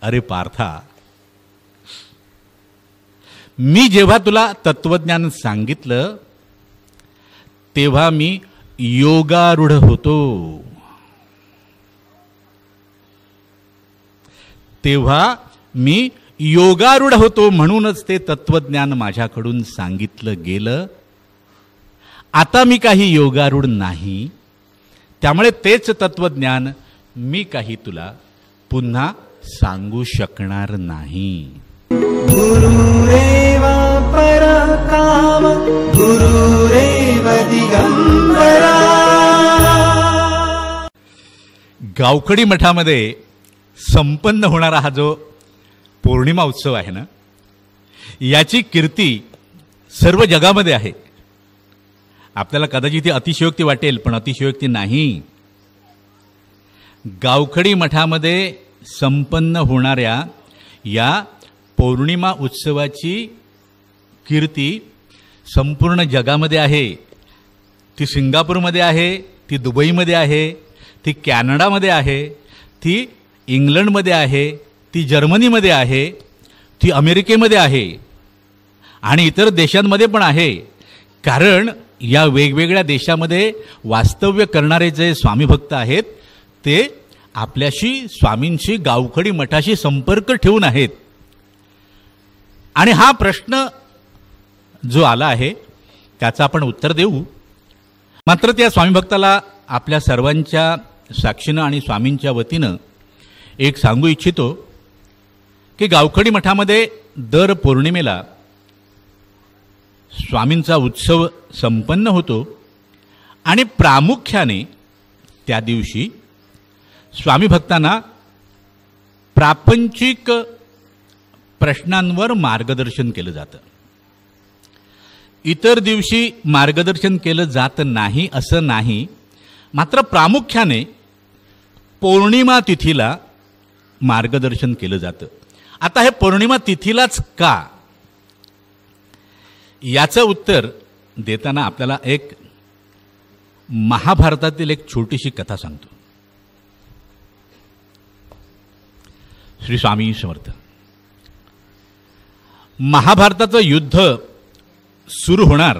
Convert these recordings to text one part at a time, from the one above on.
अरे पार्था, मी जेव्हा तुला तत्वज्ञान सांगितलं तेव्हा मी योगारूढ होतो, म्हणूनच ते तत्वज्ञान माझ्याकडून सांगितलं गेलं. आता मी काही योगारूढ नाही, त्यामुळे तेच तत्वज्ञान मी काही तुला पुन्हा सांगू शकणार नाही. गुरुरेव परकाम गुरुरेव दिगंबरा. गावखडी मठामध्ये संपन्न होणारा हा जो पौर्णिमा उत्सव आहे ना, याची कीर्ती सर्व जगामध्ये आहे. आपल्याला कदाचित ती अतिशयोक्ती वाटेल, पण अतिशयोक्ती नाही. गावखडी मठामध्ये संपन्न होणाऱ्या या पौर्णिमा उत्सवाची कीर्ती संपूर्ण जगामध्ये आहे. ती सिंगापूरमध्ये आहे, ती दुबईमध्ये आहे, ती कॅनडामध्ये आहे, ती इंग्लंडमध्ये आहे, ती जर्मनीमध्ये आहे, ती अमेरिकेमध्ये आहे आणि इतर देशांमध्ये पण आहे. कारण या वेगवेगळ्या देशामध्ये वास्तव्य करणारे जे स्वामी भक्त आहेत ते आपल्याशी, स्वामींशी, गावखडी मठाशी संपर्क ठेवून आहेत. आणि हा प्रश्न जो आला आहे त्याचं आपण उत्तर देऊ. मात्र त्या स्वामी भक्ताला आपल्या सर्वांच्या साक्षीनं आणि स्वामींच्या वतीनं एक सांगू इच्छितो की गावखडी मठामध्ये दर पौर्णिमेला स्वामींचा उत्सव संपन्न होतो आणि प्रामुख्याने त्या दिवशी स्वामी भक्तांना प्रापंचिक प्रश्नांवर मार्गदर्शन केलं जातं. इतर दिवशी मार्गदर्शन केलं जात नाही असं नाही, मात्र प्रामुख्याने पौर्णिमा तिथीला मार्गदर्शन केलं जातं. आता हे पौर्णिमा तिथीलाच का, याचं उत्तर देताना आपल्याला एक महाभारतातील एक छोटीशी कथा सांगतो. श्री स्वामी समर्थ. महाभारताचं युद्ध सुरू होणार,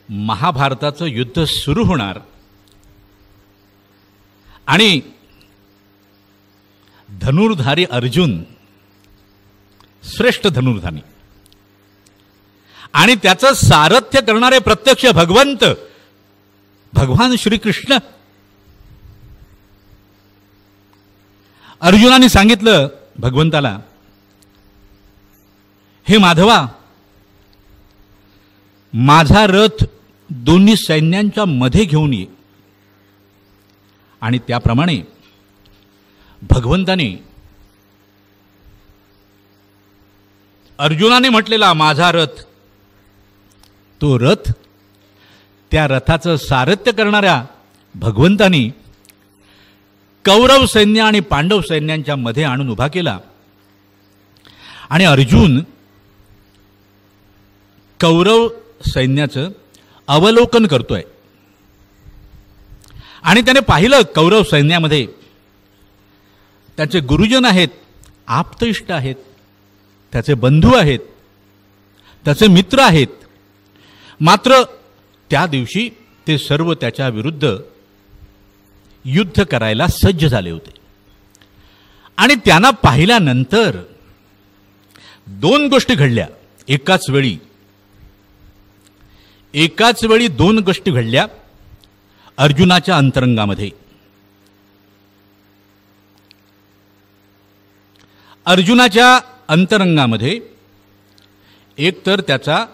महाभारताचं युद्ध सुरू होणार आणि धनुर्धारी अर्जुन, श्रेष्ठ धनुर्धारी आणि त्याचं सारथ्य करणारे प्रत्यक्ष भगवंत भगवान श्रीकृष्ण. अर्जुनाने सांगितलं भगवंताला, हे माधवा, माझा रथ दोन्ही सैन्यांच्या मध्ये घेऊन ये. आणि त्याप्रमाणे भगवंताने अर्जुनाने म्हटलेला माझा रथ, तो रथ त्या रथाचं सारथ्य करणाऱ्या भगवंतानी कौरव सैन्य आणि पांडव सैन्यांच्या मध्ये आणून उभा केला. आणि अर्जुन कौरव सैन्याचं अवलोकन करतोय आणि त्याने पाहिलं कौरव सैन्यामध्ये त्याचे गुरुजन आहेत, आप्तइष्ट आहेत, त्याचे बंधू आहेत, त्याचे मित्र आहेत. मात्र त्या दिवशी ते सर्व त्याच्या विरुद्ध युद्ध करायला सज्ज झाले होते. आणि त्यांना पाहिल्यानंतर दोन गोष्टी घडल्या एकाच वेळी. एकाच वेळी दोन गोष्टी घडल्या अर्जुनाच्या अंतरंगामध्ये. अर्जुनाच्या अंतरंगामध्ये एक तर त्याचा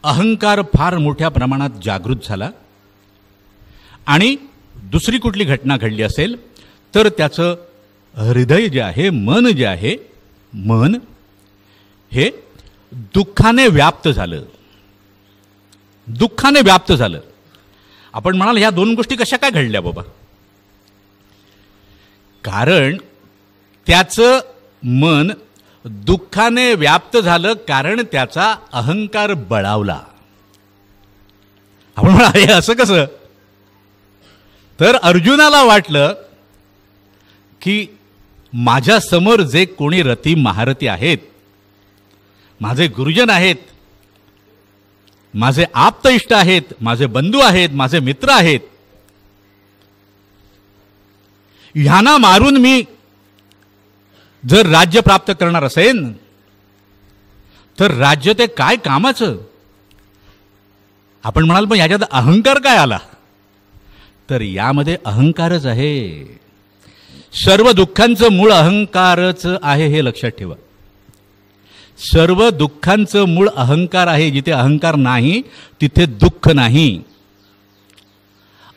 अहंकार फार मोठ्या प्रमाणात जागृत झाला आणि दुसरी कुठली घटना घडली असेल तर त्याचं हृदय जे आहे, मन जे आहे, मन हे दुःखाने व्याप्त झालं. दुःखाने व्याप्त झालं. आपण म्हणाल ह्या दोन गोष्टी कशा काय घडल्या बाबा? कारण त्याचं मन दुःखाने व्याप्त झालं कारण त्याचा अहंकार बळावला. आपण म्हणा हे असं कसं? तर अर्जुनाला वाटलं की माझ्या समोर जे कोणी रती महारथी आहेत, माझे गुरुजन आहेत, माझे आप्त इष्ट आहेत, माझे बंधू आहेत, माझे मित्र आहेत, ह्यांना मारून मी जर राज्य प्राप्त करणार असेन तर राज्य ते काय कामाचं? आपण म्हणाल पण याच्यात अहंकार काय आला? तर यामध्ये अहंकारच आहे. सर्व दुःखांचं मूळ अहंकारच आहे, हे लक्षात ठेवा. सर्व दुःखांचं मूळ अहंकार आहे. जिथे अहंकार नाही तिथे दुःख नाही.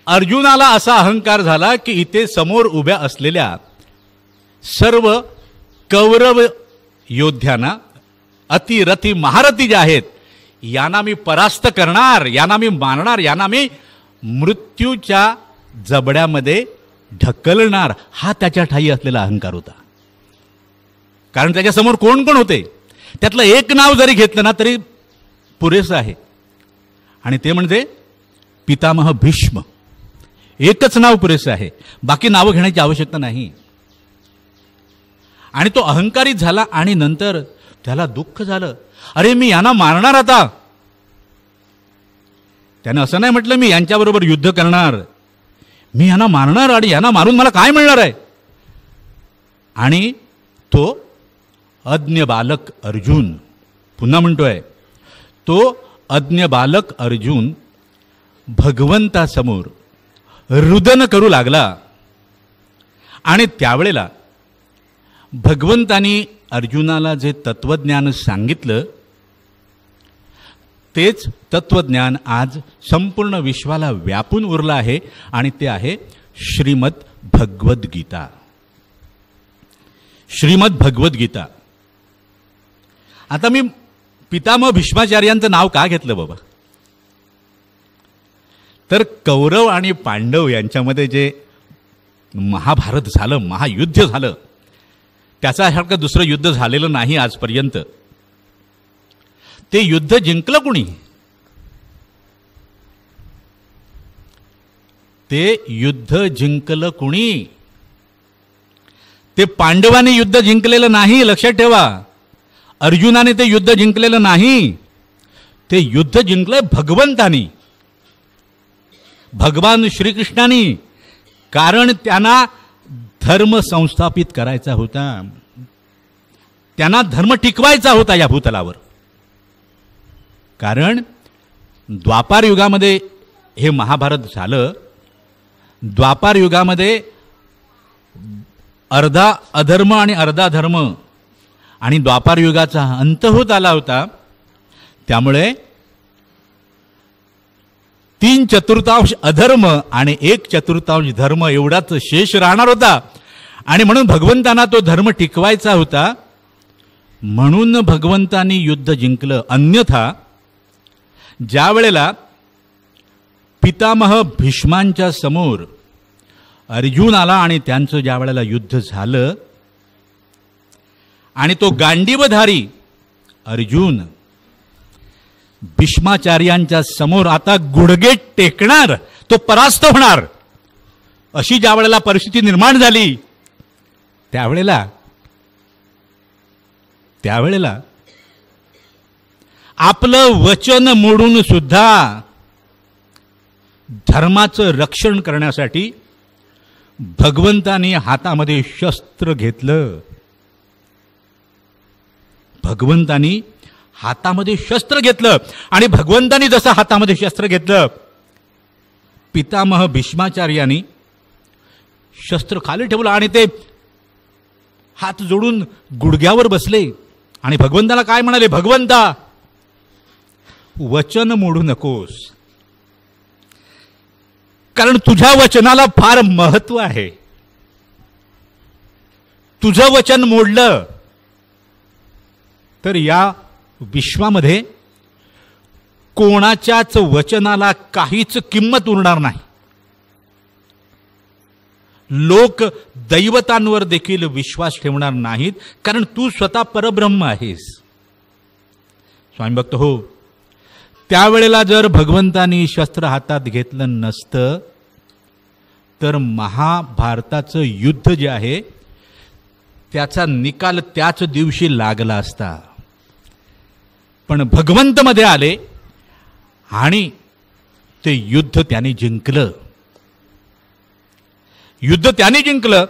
अर्जुनाला असा अहंकार झाला की इथे समोर उभ्या असलेल्या सर्व कौरव योद्ध्यांना, अतिरथी महारथी जे आहेत, यांना मी परास्त करणार, यांना मी मारणार, यांना मी मृत्यूच्या जबड्यामध्ये ढकलणार, हा त्याच्या ठायी असलेला अहंकार होता. कारण त्याच्यासमोर कोण कोण होते, त्यातलं एक नाव जरी घेतलं ना तरी पुरेसं आहे, आणि ते म्हणजे पितामह भीष्म. एकच नाव पुरेसं आहे, बाकी नावं घेण्याची आवश्यकता नाही. आणि तो अहंकारित झाला आणि नंतर त्याला दुःख झालं. अरे मी यांना मारणार आता. त्यानं असं नाही म्हटलं मी यांच्याबरोबर युद्ध करणार, मी यांना मारणार आणि यांना मारून मला काय मिळणार आहे. आणि तो अज्ञ बालक अर्जुन, पुन्हा म्हणतोय, तो अज्ञ बालक अर्जुन भगवंतासमोर रुदन करू लागला. आणि त्यावेळेला भगवंतानी अर्जुनाला जे तत्वज्ञान सांगितलं तेच तत्वज्ञान आज संपूर्ण विश्वाला व्यापून उरलं आहे, आणि ते आहे श्रीमद भगवद्गीता. श्रीमद भगवद्गीता. आता मी पितामह भीष्माचार्यांचं नाव का घेतलं बाबा? तर कौरव आणि पांडव यांच्यामध्ये जे महाभारत झालं, महायुद्ध झालं, त्याच्यासारखं दुसरं युद्ध झालेलं नाही आजपर्यंत. ते युद्ध जिंकलं कुणी? ते युद्ध जिंकलं कुणी? ते पांडवांनी युद्ध जिंकलेलं नाही, लक्षात ठेवा. अर्जुनाने ते युद्ध जिंकलेलं नाही, ते युद्ध जिंकलंय भगवंतानी, भगवान श्रीकृष्णानी. कारण त्यांना धर्म संस्थापित करायचा होता, त्यांना धर्म टिकवायचा होता या भूतलावर. कारण द्वापार युगामध्ये हे महाभारत झालं. द्वापार युगामध्ये अर्धा अधर्म आणि अर्धा धर्म, आणि द्वापार युगाचा अंत होत आला होता. त्यामुळे 3/4 अधर्म आणि 1/4 धर्म एवढाच शेष राहणार होता. आणि म्हणून भगवंतांना तो धर्म टिकवायचा होता, म्हणून भगवंतांनी युद्ध जिंकलं. अन्यथा ज्या वेळेला पितामह भीष्मांच्या समोर अर्जुन आला आणि त्यांचं ज्या वेळेला युद्ध झालं आणि तो गांडीवधारी अर्जुन भीष्माचार्यांच्या समोर आता गुडघे टेकणार, तो परास्त होणार, अशी ज्या वेळेला परिस्थिती निर्माण झाली, त्यावेळेला आपलं वचन मोडून सुद्धा धर्माचं रक्षण करण्यासाठी भगवंतानी हातामध्ये शस्त्र घेतलं. भगवंतानी हातामध्ये शस्त्र घेतलं, आणि भगवंतानी जसं हातामध्ये शस्त्र घेतलं, पितामह भीष्माचार्यांनी शस्त्र खाली ठेवलं आणि ते हात जोडून गुडघ्यावर बसले आणि भगवंताला काय म्हणाले? भगवंता, वचन मोडू नकोस, कारण तुझ्या वचनाला फार महत्व आहे. तुझं वचन मोडलं तर या विश्वामध्ये कोणाच्याच वचनाला काहीच किंमत उरणार नाही. लोक दैवतांवर देखील विश्वास ठेवणार नाहीत, कारण तू स्वतः परब्रह्म आहेस. स्वामी भक्त हो, त्यावेळेला जर भगवंतानी शस्त्र हातात घेतलं नसतं तर महाभारताचं युद्ध जे आहे त्याचा निकाल त्याच दिवशी लागला असता. पण भगवंत मध्ये आले आणि ते युद्ध त्याने जिंकलं. युद्ध त्याने जिंकलं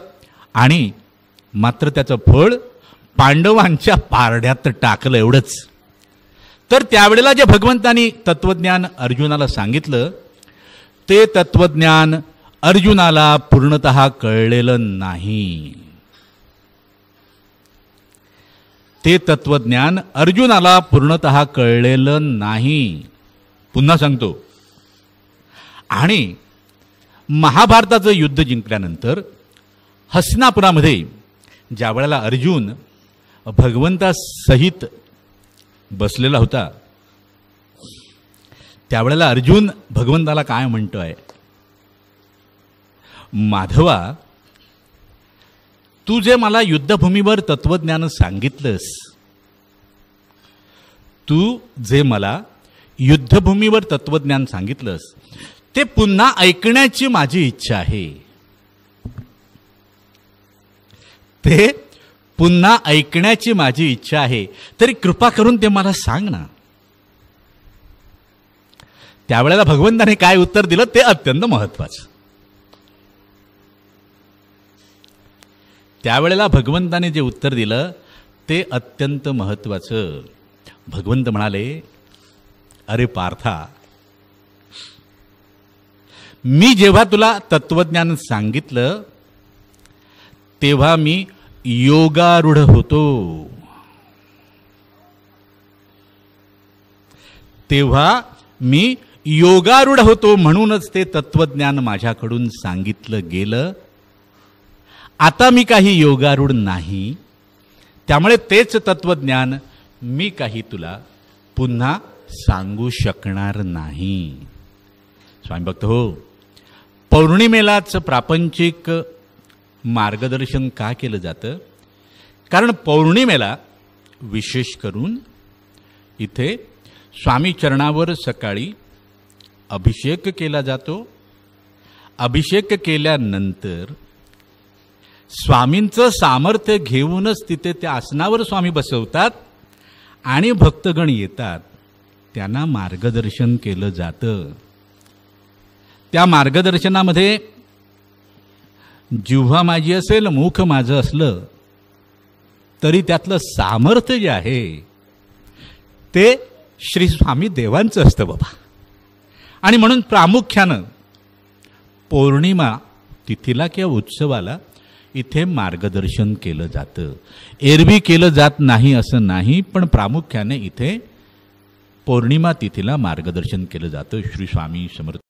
आणि मात्र त्याचं फळ पांडवांच्या पारड्यात टाकलं, एवढंच. तर त्यावेळेला जे भगवंतांनी तत्वज्ञान अर्जुनाला सांगितलं ते तत्वज्ञान अर्जुनाला पूर्णतः कळलेलं नाही. ते तत्वज्ञान अर्जुनाला पूर्णतः कळलेलं नाही. पुन्हा सांगतो. आणि महाभारताचं युद्ध जिंकल्यानंतर हस्तिनापुरामध्ये ज्या वेळेला अर्जुन भगवंतासहित बसलेला होता त्यावेळेला अर्जुन भगवंताला काय म्हणतोय, माधवा, तू जे मला युद्धभूमीवर तत्वज्ञान सांगितलंस, तू जे मला युद्धभूमीवर तत्वज्ञान सांगितलंस ते पुन्हा ऐकण्याची माझी इच्छा आहे. ते पुन्हा ऐकण्याची माझी इच्छा आहे. तरी कृपा करून ते मला सांग ना. त्यावेळेला भगवंताने काय उत्तर दिलं ते अत्यंत महत्वाचं. त्यावेळेला भगवंताने जे उत्तर दिलं ते अत्यंत महत्वाचं. भगवंत म्हणाले, अरे पार्था, मी जेव्हा तुला तत्वज्ञान सांगितलं तेव्हा मी योगारूढ होतो. तेव्हा मी योगारूढ होतो म्हणूनच ते तत्वज्ञान माझ्याकडून सांगितलं गेलं. आता मी काही योगारूढ नाही, त्यामुळे तेच तत्वज्ञान मी काही तुला पुन्हा सांगू शकणार नाही. स्वामी भक्त हो, पौर्णिमेलाच प्रापंचिक मार्गदर्शन का केलं जातं? कारण पौर्णिमेला विशेष करून इथे स्वामी चरणावर सकाळी अभिषेक केला जातो. अभिषेक केल्यानंतर स्वामींचं सामर्थ्य घेऊनच तिथे त्या आसनावर स्वामी बसवतात आणि भक्तगण येतात, त्यांना मार्गदर्शन केलं जातं. त्या मार्गदर्शनामध्ये जिव्हा माझी असेल, मुख माझं असलं तरी त्यातलं सामर्थ्य जे आहे ते श्री स्वामी देवांचं असतं बाबा. आणि म्हणून प्रामुख्यानं पौर्णिमा तिथीला किंवा उत्सवाला इथे मार्गदर्शन केलं जातं. एरवी केलं जात नाही असं नाही, पण प्रामुख्याने इथे पौर्णिमा तिथीला मार्गदर्शन केलं जातं. श्री स्वामी समर्थ.